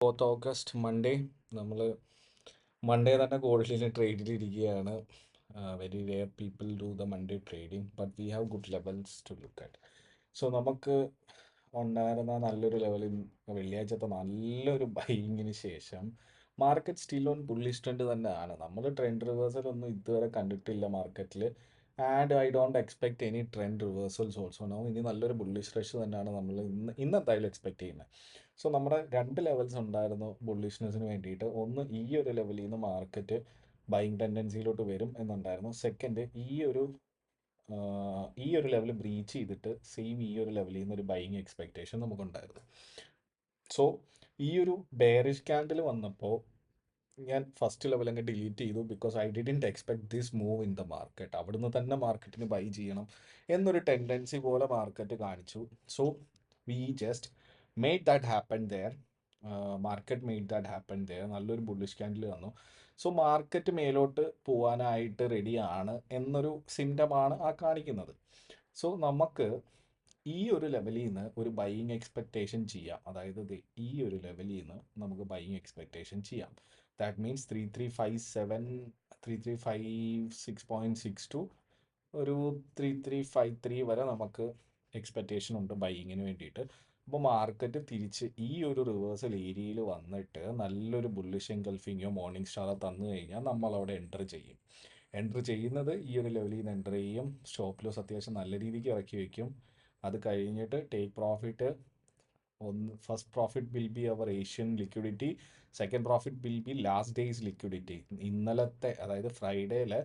4th August Monday നമ്മൾ Monday തന്നെ ഗോൾഡിൽ ട്രേഡിലിരിക്കുകയാണ്. Very rare people do the Monday trading but we have good levels to look at. So നമുക്ക് ഉണ്ടായിരുന്ന നല്ലൊരു ലെവലിൽ വെള്ളിയാഴ്ചത്തെ നല്ലൊരു ബൈയിങ്ങിന് ശേഷം market still on bullish trend തന്നെയാണ്. നമ്മൾ ട്രെൻഡ് റിവേഴ്സൽ ഒന്നും ഇതുവരെ കണ്ടിട്ടില്ല മാർക്കറ്റിൽ. And I don't expect any trend reversals also no. ഇനി നല്ലൊരു ബുള്ളിഷ് റഷ് തന്നെയാണ് നമ്മൾ ഇന്ന് എന്തായാലും എക്സ്പെക്ട് ചെയ്യുന്നത്. സോ നമ്മുടെ രണ്ട് ലെവൽസ് ഉണ്ടായിരുന്നു ബുള്ളിഷ്നെസ്സിന് വേണ്ടിയിട്ട്. ഒന്ന്, ഈ ഒരു ലെവലിൽ നിന്ന് മാർക്കറ്റ് ബൈങ് ടെൻഡൻസിയിലോട്ട് വരും എന്നുണ്ടായിരുന്നു. സെക്കൻഡ്, ഈ ഒരു ലെവൽ ബ്രീച്ച് ചെയ്തിട്ട് സെയിം ഈ ഒരു ലെവലിൽ നിന്ന് ഒരു ബൈങ് എക്സ്പെക്റ്റേഷൻ നമുക്കുണ്ടായിരുന്നു. സോ ഈ ഒരു ബെയറിഷ് ക്യാൻഡിൽ വന്നപ്പോൾ ഞാൻ ഫസ്റ്റ് ലെവൽ അങ്ങ് ഡിലീറ്റ് ചെയ്തു. Because I didn't expect this move in the market. അവിടുന്ന് തന്നെ മാർക്കറ്റിന് ബൈ ചെയ്യണം എന്നൊരു ടെൻഡൻസി പോലെ മാർക്കറ്റ് കാണിച്ചു. So we just made that happen there. Market made that happen there. നല്ലൊരു ബുള്ളിഷ് ക്യാൻഡിൽ വന്നു. സോ മാർക്കറ്റ് മേലോട്ട് പോകാനായിട്ട് റെഡിയാണ് എന്നൊരു സിംറ്റമാണ് ആ കാണിക്കുന്നത്. സോ നമുക്ക് ഈ ഒരു ലെവലിൽ നിന്ന് ഒരു ബൈയിങ് എക്സ്പെക്റ്റേഷൻ ചെയ്യാം. അതായത് ഈ ഒരു ലെവലിൽ നിന്ന് നമുക്ക് ബൈയിങ് എക്സ്പെക്റ്റേഷൻ ചെയ്യാം. ദാറ്റ് മീൻസ് 3357, 3356.62, ഒരു 3353 വരെ നമുക്ക് എക്സ്പെക്റ്റേഷൻ ഉണ്ട് ബൈയിങ്ങിന് വേണ്ടിയിട്ട്. അപ്പോൾ മാർക്കറ്റ് തിരിച്ച് ഈ ഒരു റിവേഴ്സൽ ഏരിയയിൽ വന്നിട്ട് നല്ലൊരു ബുള്ളിഷ് എൻഗൾഫിങ്ങോ മോർണിംഗ് സ്റ്റാറോ തന്നു കഴിഞ്ഞാൽ നമ്മളവിടെ എൻ്റർ ചെയ്യും. എൻ്റർ ചെയ്യുന്നത് ഈ ഒരു ലെവലിൽ നിന്ന് എൻ്റർ ചെയ്യും. സ്റ്റോപ്പ് ലോസ് അത്യാവശ്യം നല്ല രീതിക്ക് ഇറക്കി വയ്ക്കും. അത് കഴിഞ്ഞിട്ട് take profit, first profit will be our Asian liquidity. Second profit will be last days liquidity. ഇന്നലത്തെ, അതായത് ഫ്രൈഡേയിലെ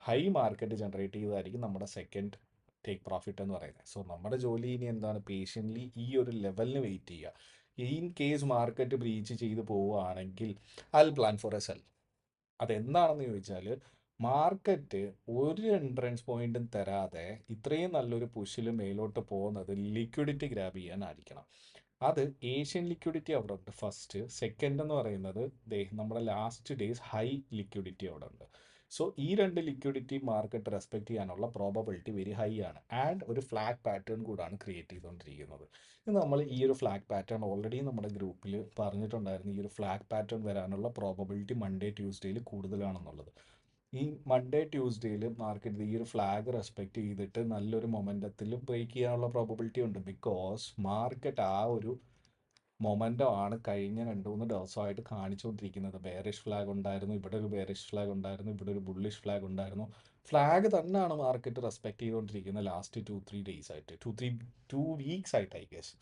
ഹൈ മാർക്കറ്റ് ജനറേറ്റ് ചെയ്തതായിരിക്കും നമ്മുടെ സെക്കൻഡ് ടേക്ക് പ്രോഫിറ്റ് എന്ന് പറയുന്നത്. സോ നമ്മുടെ ജോലി ഇനി എന്താണ്? പേഷ്യൻ്റ്ലി ഈ ഒരു ലെവലിന് വെയിറ്റ് ചെയ്യുക. ഇൻ കേസ് മാർക്കറ്റ് ബ്രീച്ച് ചെയ്ത് പോവുകയാണെങ്കിൽ I plan for A cell. അതെന്താണെന്ന് ചോദിച്ചാൽ, മാർക്കറ്റ് ഒരു എൻട്രൻസ് പോയിന്റും തരാതെ ഇത്രയും നല്ലൊരു പുഷിൽ മേലോട്ട് പോകുന്നത് ലിക്വിഡിറ്റി ഗ്രാബ് ചെയ്യാനായിരിക്കണം. അത് ഏഷ്യൻ ലിക്വിഡിറ്റി അവിടെ ഉണ്ട് ഫസ്റ്റ്. സെക്കൻഡ് എന്ന് പറയുന്നത് നമ്മുടെ ലാസ്റ്റ് ഡേയ്സ് ഹൈ ലിക്വിഡിറ്റി അവിടെ ഉണ്ട്. സോ ഈ രണ്ട് ലിക്വിഡിറ്റി മാർക്കറ്റ് റെസ്പെക്ട് ചെയ്യാനുള്ള പ്രോബബിലിറ്റി വെരി ഹൈ ആണ്. ആൻഡ് ഒരു ഫ്ലാഗ് പാറ്റേൺ കൂടാണ് ക്രിയേറ്റ് ചെയ്തുകൊണ്ടിരിക്കുന്നത്. ഇത് നമ്മൾ ഈ ഒരു ഫ്ലാഗ് പാറ്റേൺ ഓൾറെഡി നമ്മുടെ ഗ്രൂപ്പിൽ പറഞ്ഞിട്ടുണ്ടായിരുന്നു. ഈ ഒരു ഫ്ലാഗ് പാറ്റേൺ വരാനുള്ള പ്രോബബിലിറ്റി മൺഡേ ട്യൂസ്ഡേയിൽ കൂടുതലാണെന്നുള്ളത്. ഈ മൺഡേ ട്യൂസ്ഡേയിൽ മാർക്കറ്റ് ഈ ഒരു ഫ്ലാഗ് റെസ്പെക്ട് ചെയ്തിട്ട് നല്ലൊരു മൊമെൻറ്റത്തിൽ ബ്രേക്ക് ചെയ്യാനുള്ള പ്രോബബിലിറ്റി ഉണ്ട്. ബിക്കോസ് മാർക്കറ്റ് ആ ഒരു മൊമെൻറ്റം ആണ് കഴിഞ്ഞ 2-3 ദിവസമായിട്ട് കാണിച്ചുകൊണ്ടിരിക്കുന്നത്. ബെയറിഷ് ഫ്ലാഗ് ഉണ്ടായിരുന്നു, ഇവിടെ ഒരു ബെയറിഷ് ഫ്ലാഗ് ഉണ്ടായിരുന്നു, ഇവിടെ ഒരു ബുള്ളിഷ് ഫ്ലാഗ് ഉണ്ടായിരുന്നു. ഫ്ലാഗ് തന്നെയാണ് മാർക്കറ്റ് റെസ്പെക്ട് ചെയ്തുകൊണ്ടിരിക്കുന്നത് ലാസ്റ്റ് 2-3 ഡേയ്സ് ആയിട്ട്, 2 വീക്സ് ആയിട്ട് ഐ ഗസ്.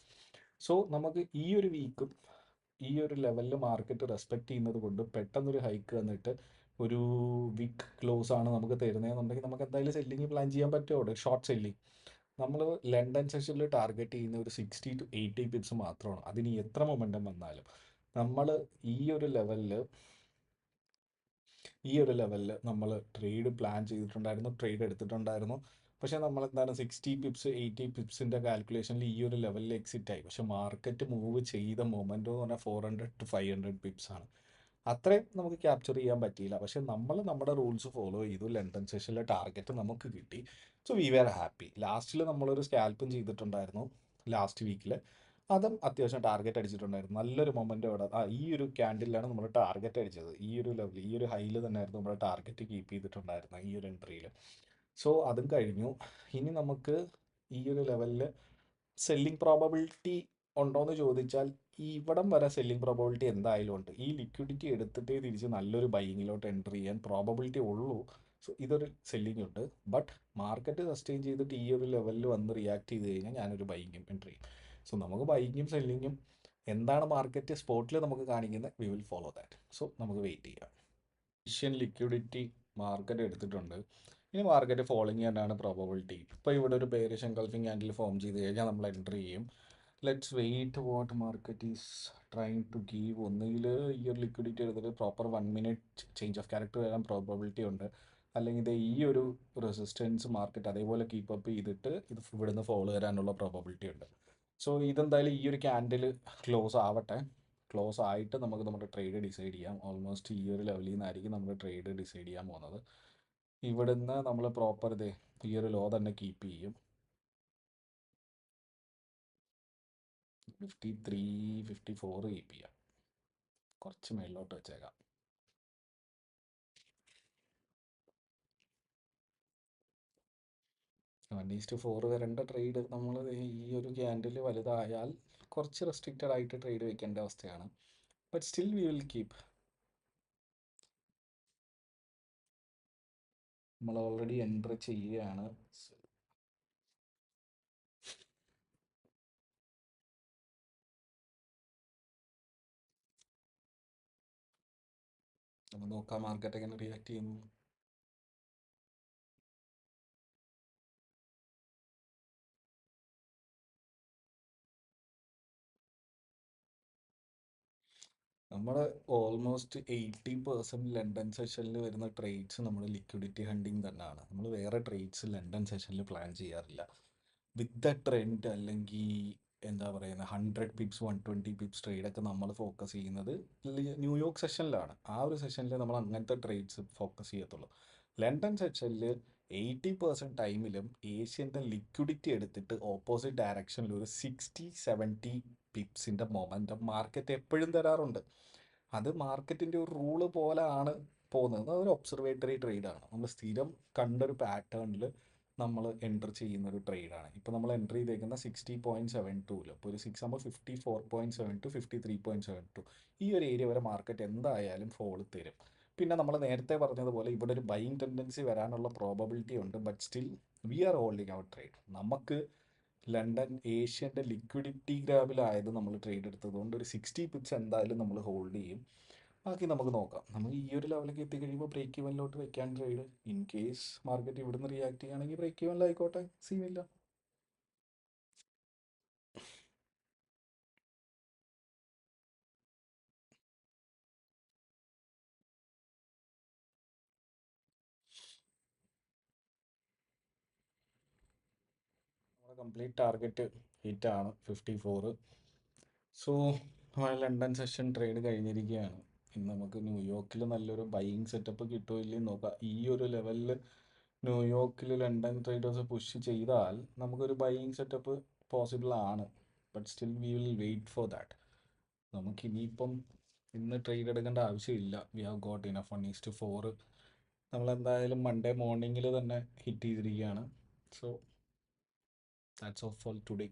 സോ നമുക്ക് ഈ ഒരു വീക്കും ഈ ഒരു ലെവലിൽ മാർക്കറ്റ് റെസ്പെക്ട് ചെയ്യുന്നത് കൊണ്ട് പെട്ടെന്നൊരു ഹൈക്ക് വന്നിട്ട് ഒരു വീക്ക് ക്ലോസ് ആണ് നമുക്ക് തരുന്നതെന്നുണ്ടെങ്കിൽ നമുക്ക് എന്തായാലും സെല്ലിങ് പ്ലാൻ ചെയ്യാൻ പറ്റുമോ? ഷോർട്ട് സെല്ലിങ് നമ്മൾ ലണ്ടൻ സെഷനിൽ ടാർഗറ്റ് ചെയ്യുന്ന ഒരു 60 to 80 പിപ്സ് മാത്രമാണ്. അതിന് എത്ര മൊമെൻറ്റം വന്നാലും നമ്മൾ ഈ ഒരു ലെവലിൽ നമ്മൾ ട്രേഡ് പ്ലാൻ ചെയ്തിട്ടുണ്ടായിരുന്നു, ട്രേഡ് എടുത്തിട്ടുണ്ടായിരുന്നു. പക്ഷേ നമ്മൾ എന്താണ് 60 പിപ്സ് 80 പിപ്സിൻ്റെ കാൽക്കുലേഷനിൽ ഈ ഒരു ലെവലിൽ എക്സിറ്റ് ആയി. പക്ഷേ മാർക്കറ്റ് മൂവ് ചെയ്ത മൊമെൻറ്റം എന്ന് പറഞ്ഞാൽ 400 to 500 പിപ്സ് ആണ്. അത്രയും നമുക്ക് ക്യാപ്ചർ ചെയ്യാൻ പറ്റിയില്ല. പക്ഷേ നമ്മൾ നമ്മുടെ റൂൾസ് ഫോളോ ചെയ്തു. ലണ്ടൻ സെഷനിലെ ടാർഗറ്റ് നമുക്ക് കിട്ടി. So we were happy. ലാസ്റ്റിൽ നമ്മളൊരു സ്കാൽപ്പും ചെയ്തിട്ടുണ്ടായിരുന്നു ലാസ്റ്റ് വീക്കിൽ. അതും അത്യാവശ്യം ടാർഗറ്റ് അടിച്ചിട്ടുണ്ടായിരുന്നു. നല്ലൊരു മൊമെൻ്റ് അവിടെ ഈ ഒരു ക്യാൻഡിലാണ് നമ്മൾ ടാർഗറ്റ് അടിച്ചത്. ഈ ഒരു ലെവൽ, ഈ ഒരു ഹൈയിൽ തന്നെയായിരുന്നു നമ്മൾ ടാർഗറ്റ് കീപ്പ് ചെയ്തിട്ടുണ്ടായിരുന്നത് ഈ ഒരു എൻട്രിയിൽ. സോ അതും കഴിഞ്ഞു. ഇനി നമുക്ക് ഈ ഒരു ലെവലിൽ സെല്ലിംഗ് പ്രോബബിലിറ്റി ഉണ്ടോയെന്ന് ചോദിച്ചാൽ ഇവിടം വരെ സെല്ലിംഗ് പ്രോബബിലിറ്റി എന്തായാലും ഉണ്ട്. ഈ ലിക്വിഡിറ്റി എടുത്തിട്ടേ തിരിച്ച് നല്ലൊരു ബൈയിങ്ങിലോട്ട് എൻ്റർ ചെയ്യാൻ പ്രോബബിലിറ്റി ഉള്ളൂ. സോ ഇതൊരു സെല്ലിംഗ് ഉണ്ട്. ബട്ട് മാർക്കറ്റ് സസ്റ്റെയിൻ ചെയ്തിട്ട് ഈ ഒരു ലെവലിൽ വന്ന് റിയാക്ട് ചെയ്ത് കഴിഞ്ഞാൽ ഞാനൊരു ബൈയിങ്ങും എൻ്റർ ചെയ്യും. സോ നമുക്ക് ബൈയിങ്ങും സെല്ലിങ്ങും എന്താണ് മാർക്കറ്റ് സ്പോട്ടിൽ നമുക്ക് കാണിക്കുന്നത്, we will follow that. So നമുക്ക് വെയിറ്റ് ചെയ്യാം. ഏഷ്യൻ ലിക്വിഡിറ്റി മാർക്കറ്റ് എടുത്തിട്ടുണ്ട്. ഇനി മാർക്കറ്റ് ഫോളിങ് ചെയ്യാനാണ് പ്രോബബിലിറ്റി. ഇപ്പോൾ ഇവിടെ ഒരു ബെയറിഷ് എൻഗൾഫിംഗ് ക്യാൻഡിൽ ഫോം ചെയ്ത് കഴിഞ്ഞാൽ നമ്മൾ എൻ്റർ ചെയ്യും. Let's wait what market is trying to give. ഒന്നുകിൽ ഈ ഒരു ലിക്വിഡിറ്റി എടുത്തിട്ട് proper 1 minute change of character വരാൻ പ്രോബബിലിറ്റി ഉണ്ട്. അല്ലെങ്കിൽ ഈ ഒരു റെസിസ്റ്റൻസ് മാർക്കറ്റ് അതേപോലെ കീപ്പ് അപ്പ് ചെയ്തിട്ട് ഇത് ഇവിടുന്ന് ഫോളോ വരാനുള്ള പ്രോബബിലിറ്റി ഉണ്ട്. സോ ഇതെന്തായാലും ഈ ഒരു ക്യാൻഡിൽ ക്ലോസ് ആവട്ടെ. ക്ലോസ് ആയിട്ട് നമുക്ക് നമ്മുടെ ട്രേഡ് ഡിസൈഡ് ചെയ്യാം. ഓൾമോസ്റ്റ് ഈ ഒരു ലെവലിൽ നിന്നായിരിക്കും നമ്മൾ ട്രേഡ് ഡിസൈഡ് ചെയ്യാൻ പോകുന്നത്. ഇവിടുന്ന് നമ്മൾ പ്രോപ്പർ ഈ ഒരു ലോ തന്നെ കീപ്പ് ചെയ്യും. 53-54 കീപ്പ് ചെയ്യാം. കുറച്ച് മേളിലോട്ട് വെച്ചേക്കാം. 1:4 വരേണ്ട ട്രേഡ് നമ്മൾ ഈ ഒരു ക്യാൻഡിൽ വലുതായാൽ കുറച്ച് റെസ്ട്രിക്റ്റഡ് ആയിട്ട് ട്രേഡ് വെക്കേണ്ട അവസ്ഥയാണ്. But still we will keep. നമ്മൾ ഓൾറെഡി എൻറ്റർ ചെയ്യുകയാണ്. നമ്മൾ നോക്കാം മാർക്കറ്റ് എങ്ങനെ റിയാക്ട് ചെയ്യുന്നു. നമ്മൾ ഓൾമോസ്റ്റ് 80% ലണ്ടൻ സെഷനിൽ വരുന്ന ട്രേഡ്സ് നമ്മൾ ലിക്വിഡിറ്റി ഹണ്ടിങ് തന്നെയാണ്. നമ്മൾ വേറെ ട്രേഡ്സ് ലണ്ടൻ സെഷനിൽ പ്ലാൻ ചെയ്യാറില്ല. വിത്ത് ദ ട്രെൻഡ് അല്ലെങ്കിൽ എന്താ പറയുന്നത് 100 പിപ്സ് 120 പിപ്സ് ട്രേഡൊക്കെ നമ്മൾ ഫോക്കസ് ചെയ്യുന്നത് ന്യൂയോർക്ക് സെഷനിലാണ്. ആ ഒരു സെഷനിൽ നമ്മൾ അങ്ങനത്തെ ട്രേഡ്സ് ഫോക്കസ് ചെയ്യത്തുള്ളൂ. ലണ്ടൻ സെഷനിൽ 80% ടൈമിലും ഏഷ്യൻ്റെ ലിക്വിഡിറ്റി എടുത്തിട്ട് ഓപ്പോസിറ്റ് ഡയറക്ഷനിൽ ഒരു 60-70 പിപ്സിൻ്റെ മൊമെൻറ്റം മാർക്കറ്റ് എപ്പോഴും തരാറുണ്ട്. അത് മാർക്കറ്റിൻ്റെ ഒരു റൂള് പോലെയാണ് പോകുന്നത്. അതൊരു ഒബ്സർവേറ്ററി ട്രേഡാണ്. നമ്മൾ സ്ഥിരം കണ്ടൊരു പാറ്റേണിൽ നമ്മൾ എൻ്റർ ചെയ്യുന്ന ഒരു ട്രേഡാണ്. ഇപ്പോൾ നമ്മൾ എൻ്റർ ചെയ്തേക്കുന്ന 60.72 അപ്പോൾ ഒരു 6 ആകുമ്പോൾ 54.72 53.72 ഈ ഒരു ഏരിയ വരെ മാർക്കറ്റ് എന്തായാലും ഫോൾ തരും. പിന്നെ നമ്മൾ നേരത്തെ പറഞ്ഞതുപോലെ ഇവിടെ ഒരു ബൈയിങ് ടെൻഡൻസി വരാനുള്ള പ്രോബബിലിറ്റി ഉണ്ട്. But still we are holding our trade. നമുക്ക് ലണ്ടൻ ഏഷ്യൻ്റെ ലിക്വിഡിറ്റി ഗ്രാബിലായത് നമ്മൾ ട്രേഡ് എടുത്തത് കൊണ്ട് ഒരു 60 പിപ്സ് എന്തായാലും നമ്മൾ ഹോൾഡ് ചെയ്യും. ബാക്കി നമുക്ക് നോക്കാം. നമ്മൾ ഈ ഒരു ലെവലിലേക്ക് എത്തിക്കഴിയുമ്പോൾ ബ്രേക്ക് ഇവനിലോട്ട് വെക്കാൻ ട്രേഡ്. ഇൻ കേസ് മാർക്കറ്റ് ഇവിടുന്ന് റിയാക്ട് ചെയ്യുകയാണെങ്കിൽ ബ്രേക്ക് ഇവനിലായിക്കോട്ടെ, സീനില്ല. നമ്മുടെ കംപ്ലീറ്റ് ടാർഗറ്റ് ഹിറ്റാണ് 54. സോ നമ്മുടെ ലണ്ടൻ സെഷൻ ട്രേഡ് കഴിഞ്ഞിരിക്കുകയാണ്. ഇനി നമുക്ക് ന്യൂയോർക്കിൽ നല്ലൊരു ബൈയിങ് സെറ്റപ്പ് കിട്ടുമോ ഇല്ലയെന്ന് നോക്കാം. ഈ ഒരു ലെവലിൽ ന്യൂയോർക്കിൽ ലണ്ടൻ ട്രേഡേഴ്സ് പുഷ് ചെയ്താൽ നമുക്കൊരു ബൈയിങ് സെറ്റപ്പ് പോസിബിൾ ആണ്. But still we will wait for that. നമുക്കിനിയിപ്പം ഇന്ന് ട്രേഡ് എടുക്കേണ്ട ആവശ്യമില്ല. We have got enough 1:4. നമ്മളെന്തായാലും മൺഡേ മോർണിംഗിൽ തന്നെ ഹിറ്റ് ചെയ്തിരിക്കുകയാണ്. So that's off for today.